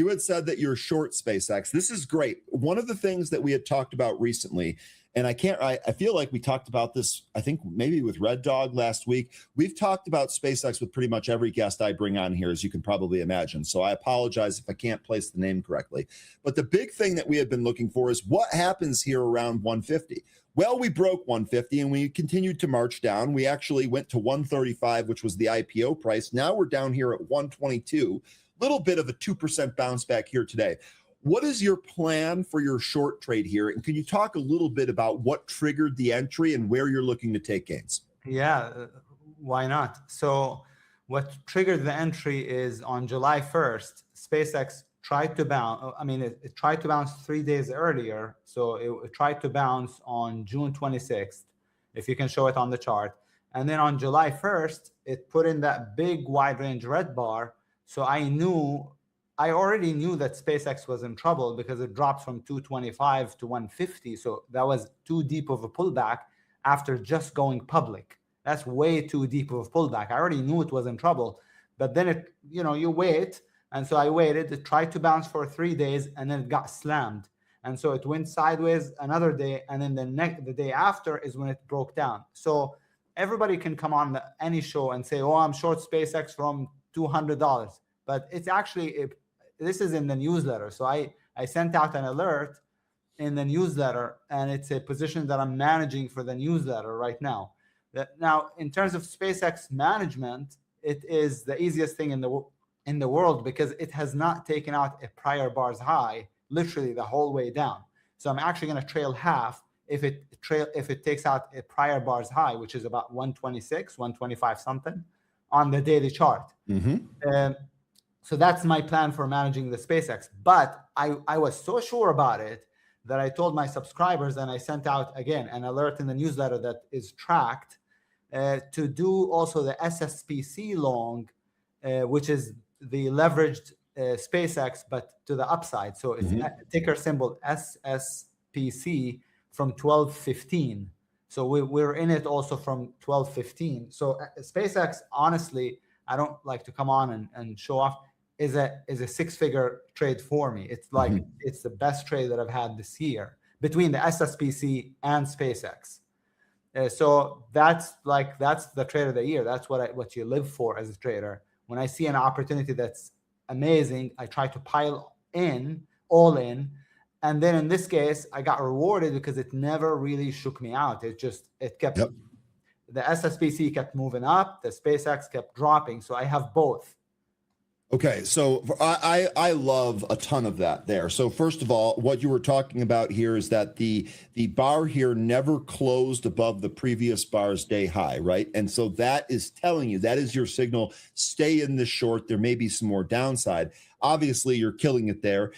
You had said that you're short SpaceX. This is great. One of the things that we had talked about recently, and I feel like we talked about this, I think maybe with Red Dog last week. We've talked about SpaceX with pretty much every guest I bring on here, as you can probably imagine. So I apologize if I can't place the name correctly. But the big thing that we have been looking for is what happens here around 150. Well, we broke 150 and we continued to march down. We actually went to 135, which was the IPO price. Now we're down here at 122. Little bit of a 2% bounce back here today. What is your plan for your short trade here? And can you talk a little bit about what triggered the entry and where you're looking to take gains? Yeah, why not? So what triggered the entry is on July 1st, SpaceX tried to bounce. I mean, it tried to bounce 3 days earlier. So it tried to bounce on June 26th, if you can show it on the chart. And then on July 1st, it put in that big wide range red bar. So I already knew that SpaceX was in trouble because it dropped from 225 to 150. So that was too deep of a pullback after just going public. That's way too deep of a pullback. I already knew it was in trouble, but then you wait. And so I waited. It tried to bounce for 3 days and then it got slammed. And so it went sideways another day. And then the day after is when it broke down. So everybody can come on any show and say, oh, I'm short SpaceX from $200. But it's actually, this is in the newsletter. So I sent out an alert in the newsletter, and it's a position that I'm managing for the newsletter right now. Now, in terms of SpaceX management, it is the easiest thing in the world because it has not taken out a prior bars high, literally the whole way down. So I'm actually going to trail half if it takes out a prior bars high, which is about 126, 125 something on the daily chart. So that's my plan for managing the SpaceX. But I was so sure about it that I told my subscribers, and I sent out, again, an alert in the newsletter that is tracked to do also the SSPC long, which is the leveraged SpaceX, but to the upside. So it's ticker symbol SSPC from 1215. So we're in it also from 1215. So SpaceX, honestly, I don't like to come on and show off, is a 6-figure trade for me. It's like it's the best trade that I've had this year between the SSPC and SpaceX. So that's the trade of the year. That's what you live for as a trader. When I see an opportunity that's amazing, I try to pile all in. And then in this case, I got rewarded because it never really shook me out. It kept, the SSPC kept moving up, the SpaceX kept dropping. So I have both. Okay, so I love a ton of that there. So first of all, what you were talking about here is that the bar here never closed above the previous bar's day high, right? And so that is telling you, that is your signal, stay in this short. There may be some more downside. Obviously, you're killing it there.